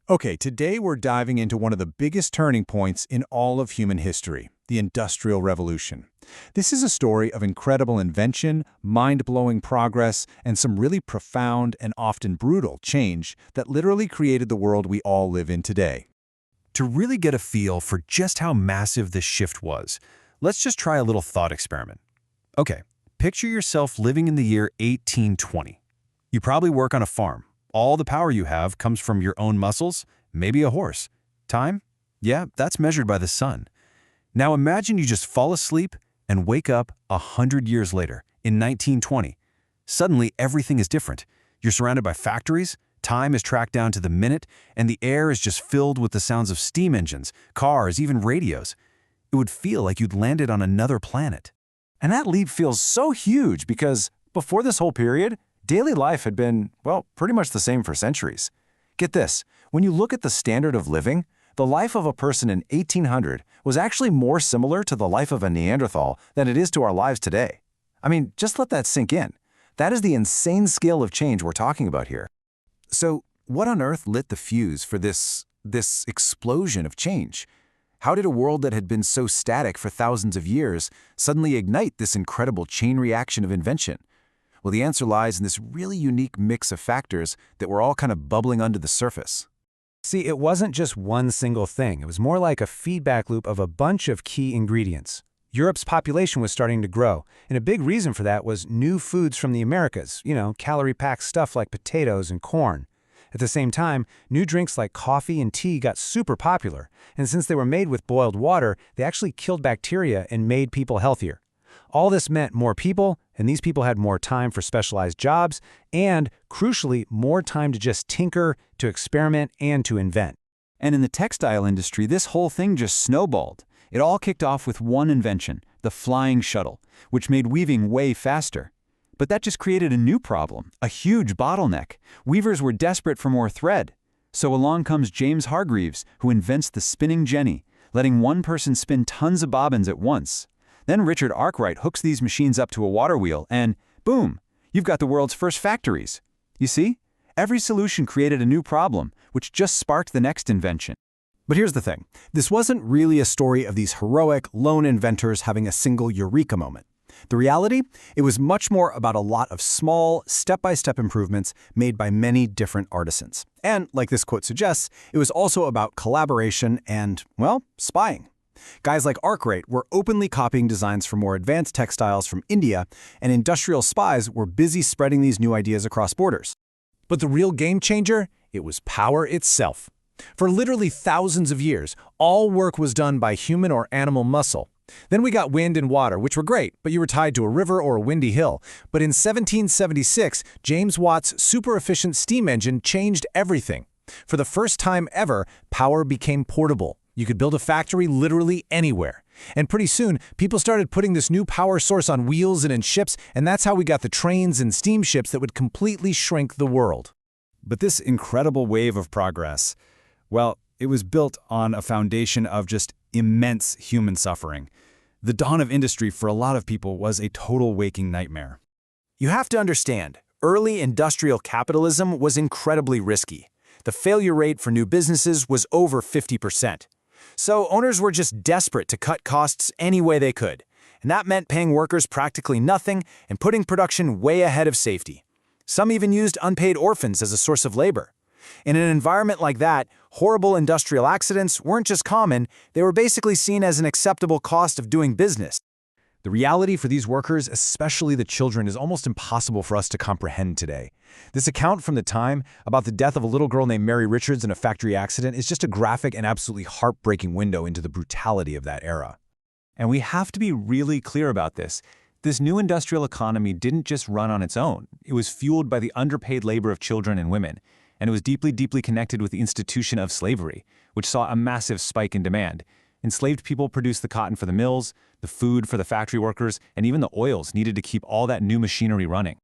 Okay, today we're diving into one of the biggest turning points in all of human history, the Industrial Revolution. This is a story of incredible invention, mind-blowing progress, and some really profound and often brutal change that literally created the world we all live in today. To really get a feel for just how massive this shift was, let's just try a little thought experiment. Okay, picture yourself living in the year 1820. You probably work on a farm. All the power you have comes from your own muscles, maybe a horse. Time? Yeah, that's measured by the sun. Now imagine you just fall asleep and wake up 100 years later, in 1920. Suddenly, everything is different. You're surrounded by factories, time is tracked down to the minute, and the air is just filled with the sounds of steam engines, cars, even radios. It would feel like you'd landed on another planet. And that leap feels so huge because before this whole period, daily life had been, well, pretty much the same for centuries. Get this, when you look at the standard of living, the life of a person in 1800 was actually more similar to the life of a Neanderthal than it is to our lives today. I mean, just let that sink in. That is the insane scale of change we're talking about here. So, what on earth lit the fuse for this explosion of change? How did a world that had been so static for thousands of years suddenly ignite this incredible chain reaction of invention? Well, the answer lies in this really unique mix of factors that were all kind of bubbling under the surface. See, it wasn't just one single thing. It was more like a feedback loop of a bunch of key ingredients. Europe's population was starting to grow, and a big reason for that was new foods from the Americas, calorie-packed stuff like potatoes and corn. At the same time, new drinks like coffee and tea got super popular, and since they were made with boiled water, they actually killed bacteria and made people healthier. All this meant more people, and these people had more time for specialized jobs, and, crucially, more time to just tinker, to experiment, and to invent. And in the textile industry, this whole thing just snowballed. It all kicked off with one invention, the flying shuttle, which made weaving way faster. But that just created a new problem, a huge bottleneck. Weavers were desperate for more thread. So along comes James Hargreaves, who invents the spinning jenny, letting one person spin tons of bobbins at once. Then Richard Arkwright hooks these machines up to a water wheel and, boom, you've got the world's first factories. You see? Every solution created a new problem, which just sparked the next invention. But here's the thing. This wasn't really a story of these heroic, lone inventors having a single eureka moment. The reality? It was much more about a lot of small, step-by-step improvements made by many different artisans. And, like this quote suggests, it was also about collaboration and, well, spying. Guys like Arkwright were openly copying designs for more advanced textiles from India, and industrial spies were busy spreading these new ideas across borders. But the real game changer? It was power itself. For literally thousands of years, all work was done by human or animal muscle. Then we got wind and water, which were great, but you were tied to a river or a windy hill. But in 1776, James Watt's super-efficient steam engine changed everything. For the first time ever, power became portable. You could build a factory literally anywhere. And pretty soon, people started putting this new power source on wheels and in ships, and that's how we got the trains and steamships that would completely shrink the world. But this incredible wave of progress, well, it was built on a foundation of just immense human suffering. The dawn of industry for a lot of people was a total waking nightmare. You have to understand, early industrial capitalism was incredibly risky. The failure rate for new businesses was over 50%. So owners were just desperate to cut costs any way they could. And that meant paying workers practically nothing and putting production way ahead of safety. Some even used unpaid orphans as a source of labor. In an environment like that, horrible industrial accidents weren't just common, they were basically seen as an acceptable cost of doing business. The reality for these workers, especially the children, is almost impossible for us to comprehend today. This account from the time about the death of a little girl named Mary Richards in a factory accident is just a graphic and absolutely heartbreaking window into the brutality of that era. And we have to be really clear about this. This new industrial economy didn't just run on its own. It was fueled by the underpaid labor of children and women. And it was deeply, deeply connected with the institution of slavery, which saw a massive spike in demand. Enslaved people produced the cotton for the mills, the food for the factory workers, and even the oils needed to keep all that new machinery running.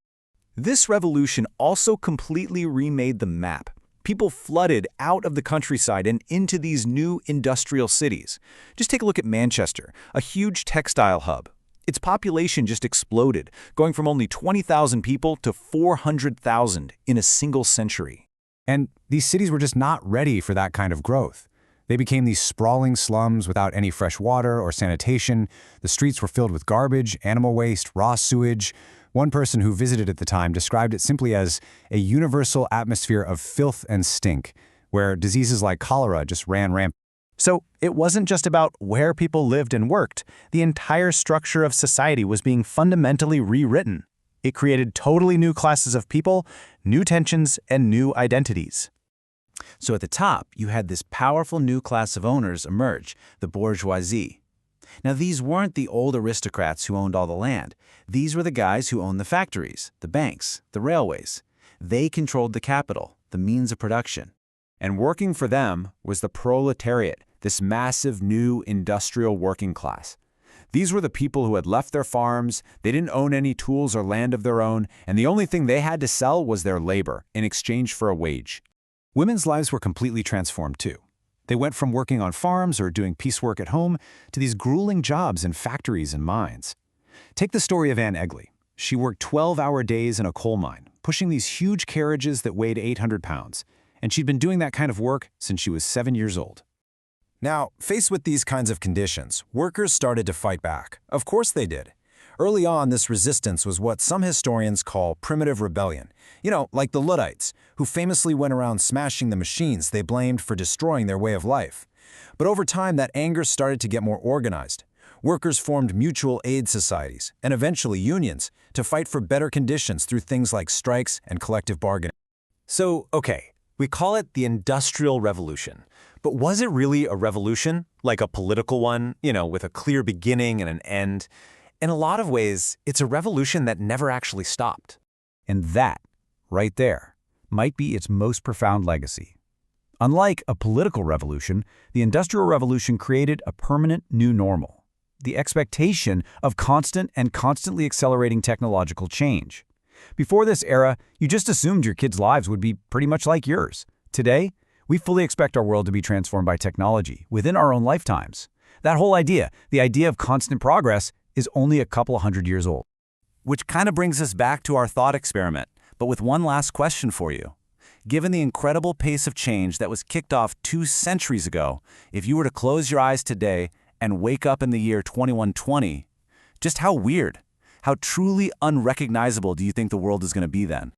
This revolution also completely remade the map. People flooded out of the countryside and into these new industrial cities. Just take a look at Manchester, a huge textile hub. Its population just exploded, going from only 20,000 people to 400,000 in a single century. And these cities were just not ready for that kind of growth. They became these sprawling slums without any fresh water or sanitation. The streets were filled with garbage, animal waste, raw sewage. One person who visited at the time described it simply as a universal atmosphere of filth and stink, where diseases like cholera just ran rampant. So it wasn't just about where people lived and worked. The entire structure of society was being fundamentally rewritten. It created totally new classes of people, new tensions, and new identities. So at the top, you had this powerful new class of owners emerge, the bourgeoisie. Now, these weren't the old aristocrats who owned all the land. These were the guys who owned the factories, the banks, the railways. They controlled the capital, the means of production. And working for them was the proletariat, this massive new industrial working class. These were the people who had left their farms, they didn't own any tools or land of their own, and the only thing they had to sell was their labor in exchange for a wage. Women's lives were completely transformed too. They went from working on farms or doing piecework at home to these grueling jobs in factories and mines. Take the story of Anne Egley. She worked 12-hour days in a coal mine, pushing these huge carriages that weighed 800 pounds. And she'd been doing that kind of work since she was 7 years old. Now, faced with these kinds of conditions, workers started to fight back. Of course they did. Early on, this resistance was what some historians call primitive rebellion. You know, like the Luddites, who famously went around smashing the machines they blamed for destroying their way of life. But over time, that anger started to get more organized. Workers formed mutual aid societies, and eventually unions, to fight for better conditions through things like strikes and collective bargaining. So, okay, we call it the Industrial Revolution. But was it really a revolution, like a political one, with a clear beginning and an end? In a lot of ways, it's a revolution that never actually stopped. And that, right there, might be its most profound legacy. Unlike a political revolution, the Industrial Revolution created a permanent new normal, the expectation of constant and constantly accelerating technological change. Before this era, you just assumed your kids' lives would be pretty much like yours. Today, we fully expect our world to be transformed by technology within our own lifetimes. That whole idea, the idea of constant progress, is only a couple of 100 years old. Which kind of brings us back to our thought experiment, but with one last question for you. Given the incredible pace of change that was kicked off 2 centuries ago, if you were to close your eyes today and wake up in the year 2120, just how weird, how truly unrecognizable do you think the world is going to be then?